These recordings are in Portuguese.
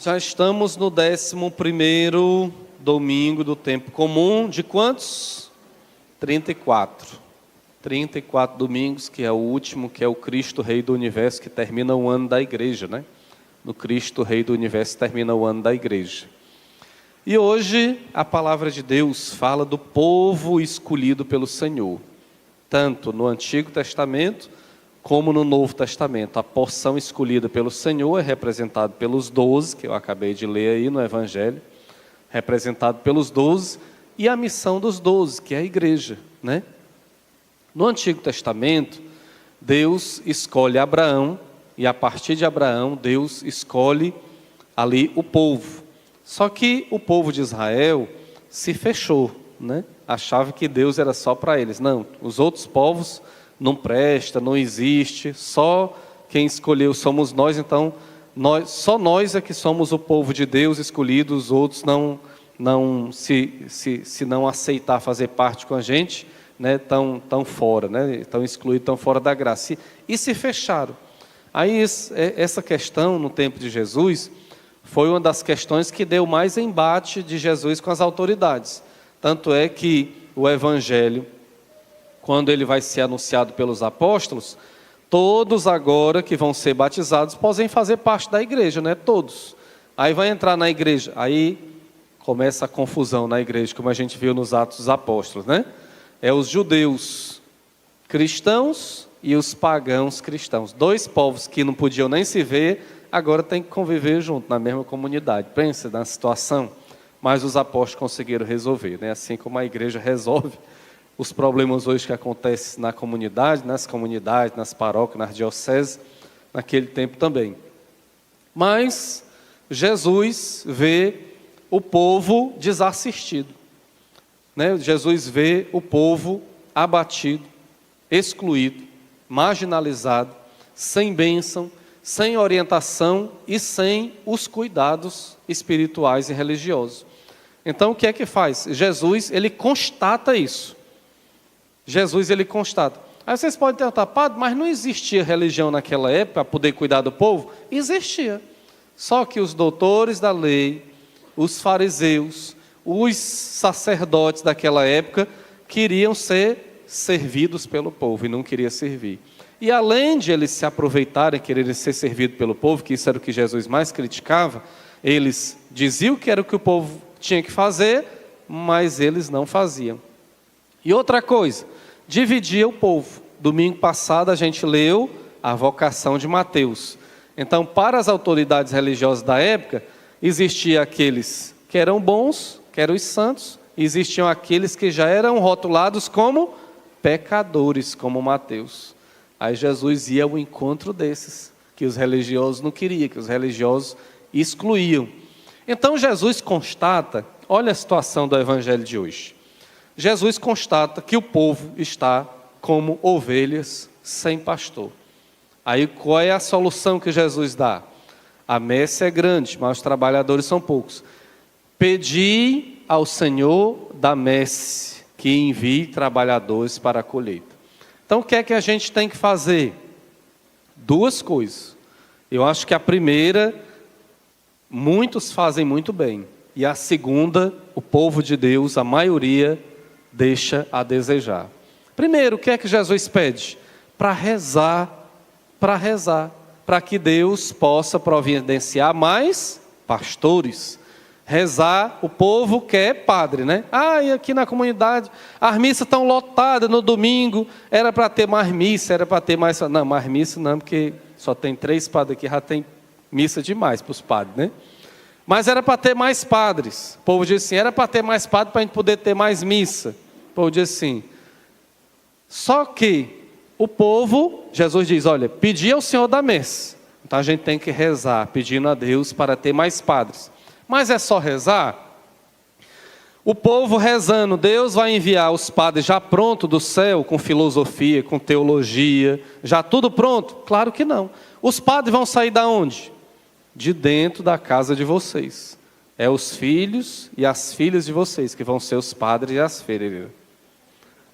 Já estamos no 11º domingo do tempo comum, de quantos? 34. 34 domingos, que é o último, que é o Cristo Rei do Universo, que termina o ano da igreja, né? No Cristo Rei do Universo termina o ano da igreja. E hoje a palavra de Deus fala do povo escolhido pelo Senhor, tanto no Antigo Testamento como no Novo Testamento. A porção escolhida pelo Senhor é representada pelos 12, que eu acabei de ler aí no Evangelho, representado pelos 12, e a missão dos 12, que é a igreja, né? No Antigo Testamento, Deus escolhe Abraão, e a partir de Abraão, Deus escolhe ali o povo. Só que o povo de Israel se fechou, né? Achava que Deus era só para eles. Não, os outros povos não presta, não existe, só quem escolheu somos nós, então só nós é que somos o povo de Deus escolhido, os outros se não aceitar fazer parte com a gente, né, tão fora, né, estão excluídos, estão fora da graça, e se fecharam. Aí essa questão no tempo de Jesus foi uma das questões que deu mais embate de Jesus com as autoridades, tanto é que o Evangelho, quando ele vai ser anunciado pelos apóstolos, todos agora que vão ser batizados podem fazer parte da igreja, né? Todos. Aí vai entrar na igreja, aí começa a confusão na igreja, como a gente viu nos Atos dos Apóstolos, né? É os judeus cristãos e os pagãos cristãos. Dois povos que não podiam nem se ver, agora tem que conviver junto, na mesma comunidade. Pensa na situação, mas os apóstolos conseguiram resolver, né? Assim como a igreja resolve os problemas hoje que acontecem na comunidade, nas comunidades, nas paróquias, nas dioceses, naquele tempo também. Mas Jesus vê o povo desassistido, né? Jesus vê o povo abatido, excluído, marginalizado, sem bênção, sem orientação e sem os cuidados espirituais e religiosos. Então o que é que faz? Jesus, ele constata isso. Jesus, ele constata. Aí vocês podem perguntar, padre, mas não existia religião naquela época para poder cuidar do povo? Existia. Só que os doutores da lei, os fariseus, os sacerdotes daquela época queriam ser servidos pelo povo e não queriam servir. E além de eles se aproveitarem, quererem ser servidos pelo povo, que isso era o que Jesus mais criticava, eles diziam que era o que o povo tinha que fazer, mas eles não faziam. E outra coisa, dividia o povo. Domingo passado a gente leu a vocação de Mateus. Então, para as autoridades religiosas da época, existiam aqueles que eram bons, que eram os santos, e existiam aqueles que já eram rotulados como pecadores, como Mateus. Aí Jesus ia ao encontro desses, que os religiosos não queriam, que os religiosos excluíam. Então Jesus constata, olha a situação do evangelho de hoje. Jesus constata que o povo está como ovelhas sem pastor. Aí qual é a solução que Jesus dá? A messe é grande, mas os trabalhadores são poucos. Pedi ao Senhor da messe que envie trabalhadores para a colheita. Então o que é que a gente tem que fazer? Duas coisas. Eu acho que a primeira, muitos fazem muito bem. E a segunda, o povo de Deus, a maioria, deixa a desejar. Primeiro, o que é que Jesus pede? Para rezar, para que Deus possa providenciar mais pastores. Rezar, o povo quer padre, né? E aqui na comunidade, as missas estão lotadas no domingo, era para ter mais missa, era para ter mais... Não, mais missa não, porque só tem 3 padres aqui, já tem missa demais para os padres, né? Mas era para ter mais padres. O povo diz assim, era para ter mais padres para a gente poder ter mais missa. O povo diz assim. Só que o povo, Jesus diz, olha, pedi ao Senhor da messe. Então a gente tem que rezar, pedindo a Deus para ter mais padres. Mas é só rezar? O povo rezando, Deus vai enviar os padres já pronto do céu, com filosofia, com teologia, já tudo pronto? Claro que não. Os padres vão sair da onde? De dentro da casa de vocês. É os filhos e as filhas de vocês que vão ser os padres e as freiras.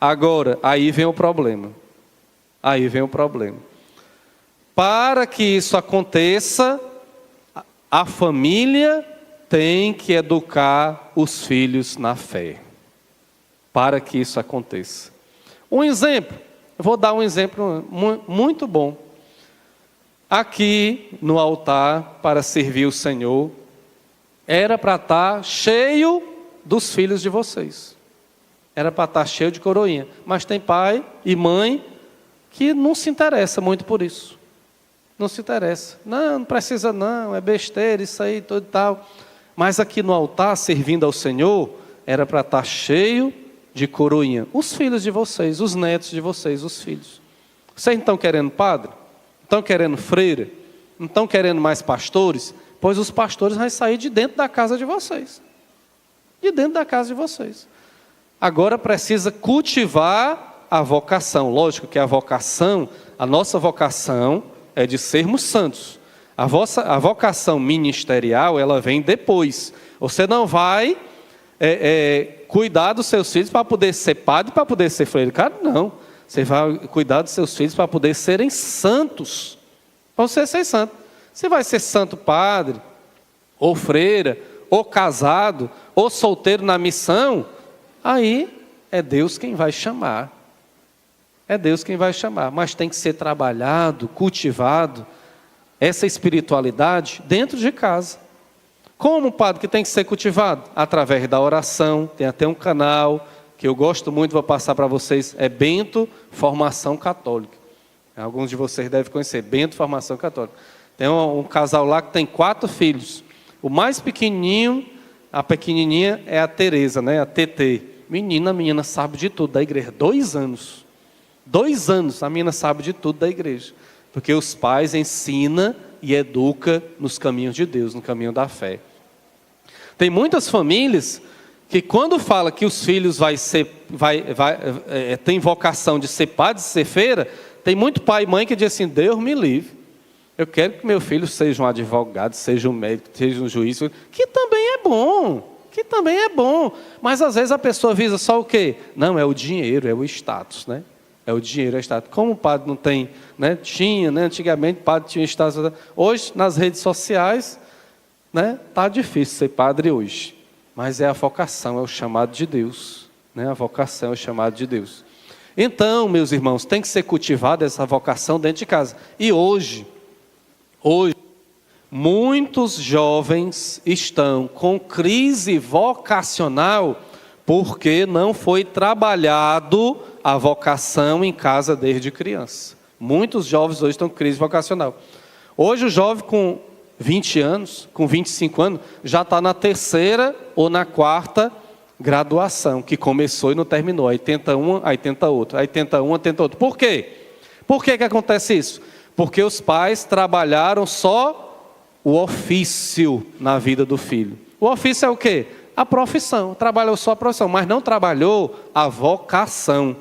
Agora, aí vem o problema. Para que isso aconteça, A família tem que educar os filhos na fé, para que isso aconteça. Um exemplo, eu vou dar um exemplo muito bom. Aqui no altar, para servir o Senhor, era para estar cheio dos filhos de vocês. Era para estar cheio de coroinha. Mas tem pai e mãe que não se interessa muito por isso. Não se interessa. Não precisa não, é besteira isso aí, tudo e tal. Mas aqui no altar, servindo ao Senhor, era para estar cheio de coroinha. Os filhos de vocês, os netos de vocês, os filhos. Vocês não estão querendo padre? Estão querendo freira? Não estão querendo mais pastores? Pois os pastores vão sair de dentro da casa de vocês. De dentro da casa de vocês. Agora precisa cultivar a vocação. Lógico que a nossa vocação é de sermos santos. A vocação ministerial, ela vem depois. Você não vai cuidar dos seus filhos para poder ser padre, para poder ser freire. Cara, não. Você vai cuidar dos seus filhos para poder serem santos. Para você ser santo. Você vai ser santo padre, ou freira, ou casado, ou solteiro na missão, aí é Deus quem vai chamar. É Deus quem vai chamar. Mas tem que ser trabalhado, cultivado, essa espiritualidade dentro de casa. Como, padre, que tem que ser cultivado? Através da oração. Tem até um canal que eu gosto muito, vou passar para vocês, é Bento Formação Católica. Alguns de vocês devem conhecer, Bento Formação Católica. Tem um casal lá que tem 4 filhos. O mais pequenininho, a pequenininha é a Tereza, né? A TT. A menina sabe de tudo da igreja. 2 anos. 2 anos a menina sabe de tudo da igreja. Porque os pais ensinam e educam nos caminhos de Deus, no caminho da fé. Tem muitas famílias que quando fala que os filhos têm vocação de ser padre, de ser freira, tem muito pai e mãe que diz assim, Deus me livre. Eu quero que meu filho seja um advogado, seja um médico, seja um juiz, que também é bom, mas às vezes a pessoa visa só o quê? Não, é o dinheiro, é o status, né? É o dinheiro, é o status. Como o padre não tem, né? Tinha, né? Antigamente o padre tinha status. Hoje, nas redes sociais, né? Tá difícil ser padre hoje, mas é a vocação, é o chamado de Deus, né? A vocação é o chamado de Deus. Então, meus irmãos, tem que ser cultivada essa vocação dentro de casa. E hoje, muitos jovens estão com crise vocacional porque não foi trabalhado a vocação em casa desde criança. Muitos jovens hoje estão com crise vocacional. Hoje o jovem com 20 anos, com 25 anos, já está na 3ª ou na 4ª graduação, que começou e não terminou. Aí tenta uma, aí tenta outra. Aí tenta uma, tenta outra. Por quê? Por que acontece isso? Porque os pais trabalharam só o ofício na vida do filho. O ofício é o quê? A profissão. Trabalhou só a profissão, mas não trabalhou a vocação.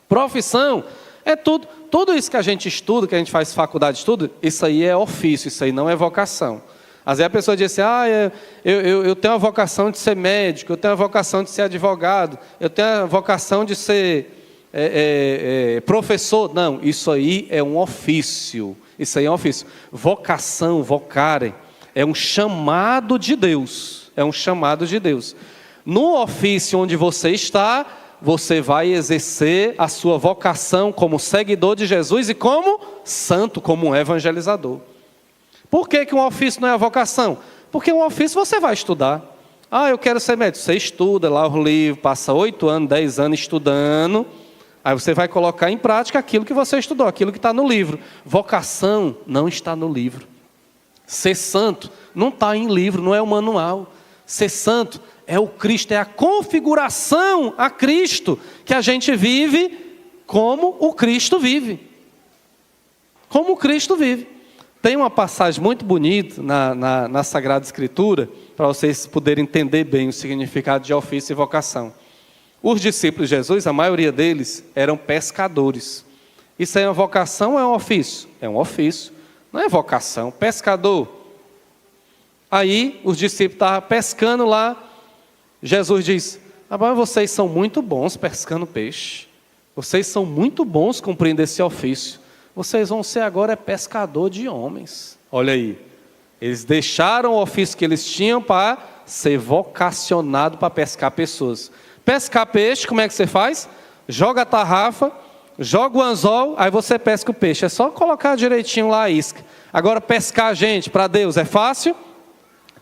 Profissão é tudo. Tudo isso que a gente estuda, que a gente faz faculdade de estudo, isso aí é ofício, isso aí não é vocação. Às vezes a pessoa diz assim, eu tenho a vocação de ser médico, eu tenho a vocação de ser advogado, eu tenho a vocação de ser professor. Não, isso aí é um ofício. Isso aí é um ofício. Vocação, vocare, é um chamado de Deus. É um chamado de Deus. No ofício onde você está, você vai exercer a sua vocação como seguidor de Jesus e como santo, como um evangelizador. Por que um ofício não é a vocação? Porque um ofício você vai estudar. Eu quero ser médico. Você estuda lá o livro, passa 8 anos, 10 anos estudando. Aí você vai colocar em prática aquilo que você estudou, aquilo que está no livro. Vocação não está no livro. Ser santo não está em livro, não é o manual. Ser santo é o Cristo, é a configuração a Cristo, que a gente vive como o Cristo vive. Como o Cristo vive. Tem uma passagem muito bonita na Sagrada Escritura, para vocês poderem entender bem o significado de ofício e vocação. Os discípulos de Jesus, a maioria deles, eram pescadores. Isso é uma vocação ou é um ofício? É um ofício, não é vocação. Pescador. Aí os discípulos estavam pescando lá. Jesus diz, mas vocês são muito bons pescando peixe. Vocês são muito bons cumprindo esse ofício. Vocês vão ser agora pescador de homens. Olha aí. Eles deixaram o ofício que eles tinham para ser vocacionado para pescar pessoas. Pescar peixe, como é que você faz? Joga a tarrafa, joga o anzol, aí você pesca o peixe. É só colocar direitinho lá a isca. Agora, pescar gente para Deus é fácil?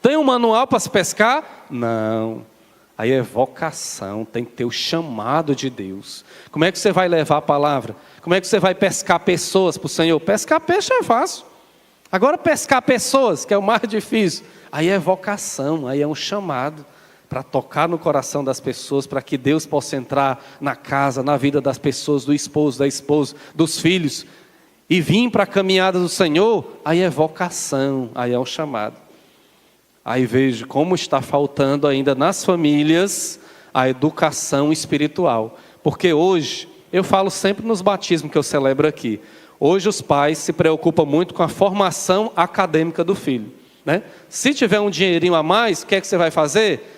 Tem um manual para se pescar? Não. Aí é vocação, tem que ter o chamado de Deus. Como é que você vai levar a palavra? Como é que você vai pescar pessoas para o Senhor? Pescar peixe é fácil. Agora pescar pessoas, que é o mais difícil, aí é vocação, aí é um chamado para tocar no coração das pessoas, para que Deus possa entrar na casa, na vida das pessoas, do esposo, da esposa, dos filhos, e vir para a caminhada do Senhor, aí é vocação, aí é um chamado. Aí vejo como está faltando ainda nas famílias a educação espiritual. Porque hoje, eu falo sempre nos batismos que eu celebro aqui, hoje os pais se preocupam muito com a formação acadêmica do filho, né? Se tiver um dinheirinho a mais, o que é que você vai fazer?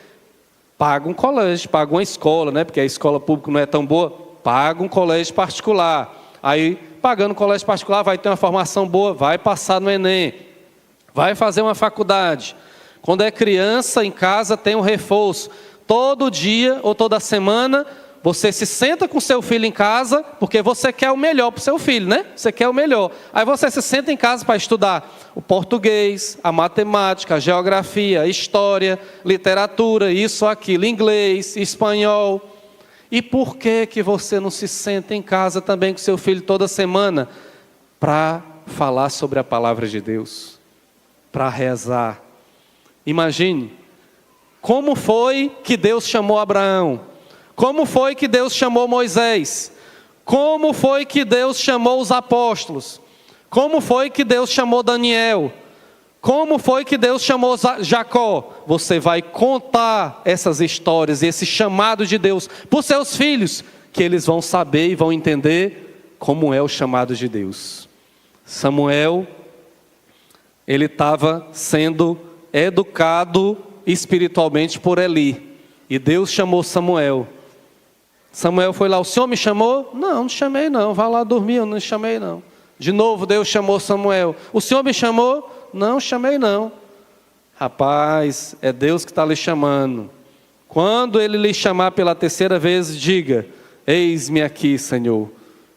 Paga um colégio, paga uma escola, né? Porque a escola pública não é tão boa, paga um colégio particular. Aí, pagando um colégio particular, vai ter uma formação boa, vai passar no Enem, vai fazer uma faculdade. Quando é criança, em casa tem um reforço. Todo dia ou toda semana, você se senta com seu filho em casa, porque você quer o melhor para o seu filho, né? Você quer o melhor. Aí você se senta em casa para estudar o português, a matemática, a geografia, a história, literatura, isso, aquilo, inglês, espanhol. E por que você não se senta em casa também com seu filho toda semana para falar sobre a palavra de Deus, para rezar? Imagine, como foi que Deus chamou Abraão? Como foi que Deus chamou Moisés? Como foi que Deus chamou os apóstolos? Como foi que Deus chamou Daniel? Como foi que Deus chamou Jacó? Você vai contar essas histórias, esse chamado de Deus para os seus filhos, que eles vão saber e vão entender como é o chamado de Deus. Samuel, ele estava sendo educado espiritualmente por Eli, e Deus chamou Samuel. Samuel foi lá: o Senhor me chamou? Não chamei não, vá lá dormir, eu não chamei não. De novo Deus chamou Samuel: o Senhor me chamou? Não chamei não. Rapaz, é Deus que está lhe chamando. Quando Ele lhe chamar pela terceira vez, diga: eis-me aqui, Senhor.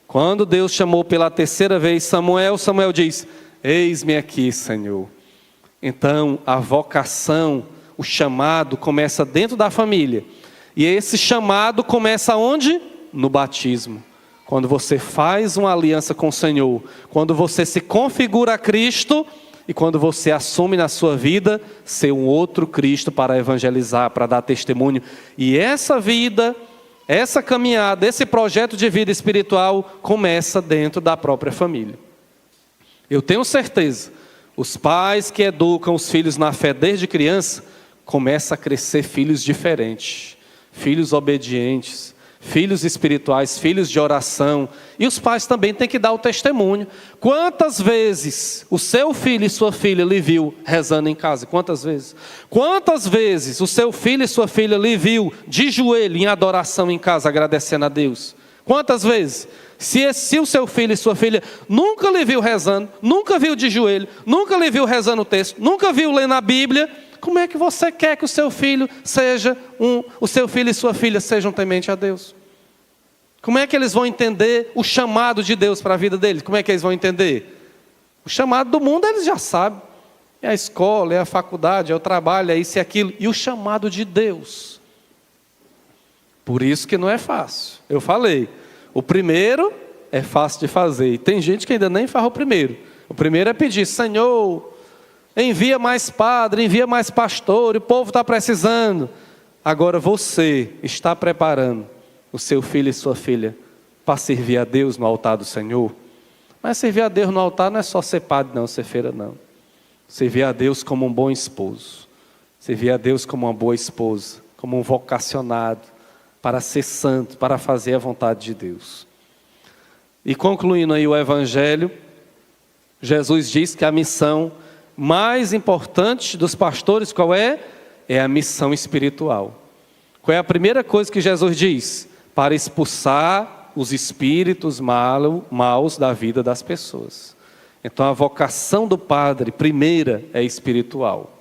Quando Deus chamou pela terceira vez Samuel, Samuel diz: eis-me aqui, Senhor. Então, a vocação, o chamado começa dentro da família. E esse chamado começa onde? No batismo. Quando você faz uma aliança com o Senhor, quando você se configura a Cristo e quando você assume na sua vida ser um outro Cristo para evangelizar, para dar testemunho. E essa vida, essa caminhada, esse projeto de vida espiritual começa dentro da própria família. Eu tenho certeza, os pais que educam os filhos na fé desde criança, começam a crescer filhos diferentes, filhos obedientes, filhos espirituais, filhos de oração. E os pais também têm que dar o testemunho. Quantas vezes o seu filho e sua filha lhe viu rezando em casa? Quantas vezes? Quantas vezes o seu filho e sua filha lhe viu de joelho em adoração em casa, agradecendo a Deus? Quantas vezes? Se o seu filho e sua filha nunca lhe viu rezando, nunca viu de joelho, nunca lhe viu rezando o texto, nunca viu lendo a Bíblia, como é que você quer que o seu filho o seu filho e sua filha sejam temente a Deus? Como é que eles vão entender o chamado de Deus para a vida deles? Como é que eles vão entender? O chamado do mundo eles já sabem. É a escola, é a faculdade, é o trabalho, é isso e aquilo. E o chamado de Deus? Por isso que não é fácil. Eu falei, o primeiro é fácil de fazer. E tem gente que ainda nem faz o primeiro. O primeiro é pedir: Senhor, envia mais padre, envia mais pastor, o povo está precisando. Agora você está preparando o seu filho e sua filha para servir a Deus no altar do Senhor? Mas servir a Deus no altar não é só ser padre não, ser feira não. Servir a Deus como um bom esposo. Servir a Deus como uma boa esposa, como um vocacionado, para ser santo, para fazer a vontade de Deus. E concluindo aí o Evangelho, Jesus diz que a missão mais importante dos pastores, qual é? É a missão espiritual. Qual é a primeira coisa que Jesus diz? Para expulsar os espíritos maus da vida das pessoas. Então a vocação do padre, primeira, é espiritual.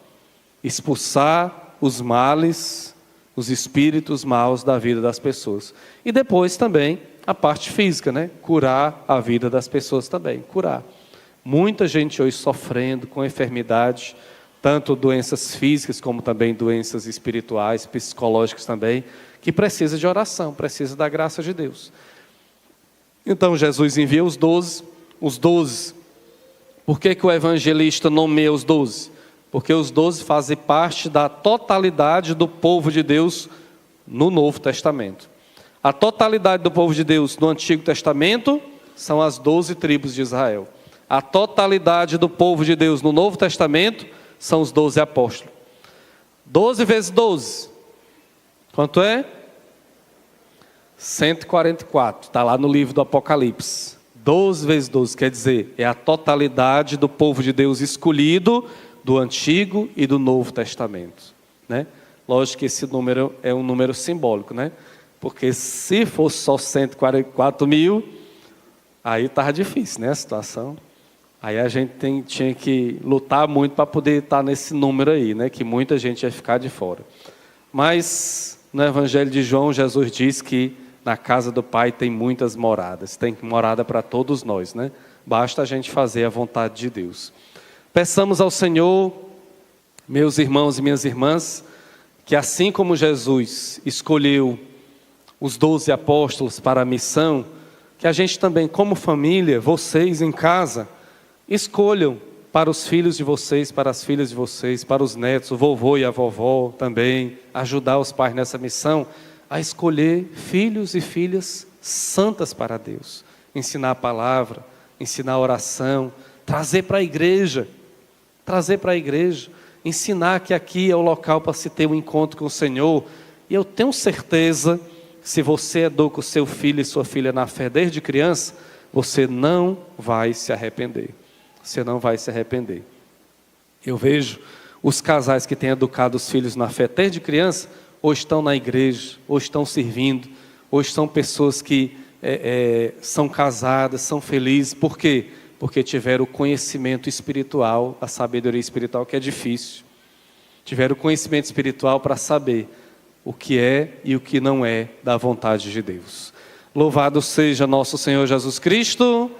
Expulsar os males, os espíritos maus da vida das pessoas. E depois também a parte física, né? Curar a vida das pessoas também, curar. Muita gente hoje sofrendo com enfermidade, tanto doenças físicas como também doenças espirituais, psicológicas também, que precisa de oração, precisa da graça de Deus. Então Jesus envia os 12. Por que o evangelista nomeia os 12? Porque os 12 fazem parte da totalidade do povo de Deus no Novo Testamento. A totalidade do povo de Deus no Antigo Testamento são as 12 tribos de Israel. A totalidade do povo de Deus no Novo Testamento são os 12 apóstolos. 12 vezes 12. Quanto é? 144. Está lá no livro do Apocalipse. 12 vezes 12, quer dizer, é a totalidade do povo de Deus escolhido do Antigo e do Novo Testamento, né? Lógico que esse número é um número simbólico, né? Porque se fosse só 144 mil, aí estava difícil, né, a situação. Aí a gente tinha que lutar muito para poder estar nesse número aí, né? Que muita gente ia ficar de fora. Mas no Evangelho de João, Jesus diz que na casa do Pai tem muitas moradas. Tem morada para todos nós, né? Basta a gente fazer a vontade de Deus. Peçamos ao Senhor, meus irmãos e minhas irmãs, que assim como Jesus escolheu os 12 apóstolos para a missão, que a gente também, como família, vocês em casa, escolham para os filhos de vocês, para as filhas de vocês, para os netos, o vovô e a vovó também, ajudar os pais nessa missão, a escolher filhos e filhas santas para Deus, ensinar a palavra, ensinar a oração, trazer para a igreja, ensinar que aqui é o local para se ter um encontro com o Senhor. E eu tenho certeza, se você educa o seu filho e sua filha na fé desde criança, você não vai se arrepender. Você não vai se arrepender. Eu vejo os casais que têm educado os filhos na fé desde criança, hoje estão na igreja, hoje estão servindo, hoje são pessoas que são casadas, são felizes. Por quê? Porque tiveram o conhecimento espiritual, a sabedoria espiritual, que é difícil. Tiveram o conhecimento espiritual para saber o que é e o que não é da vontade de Deus. Louvado seja nosso Senhor Jesus Cristo.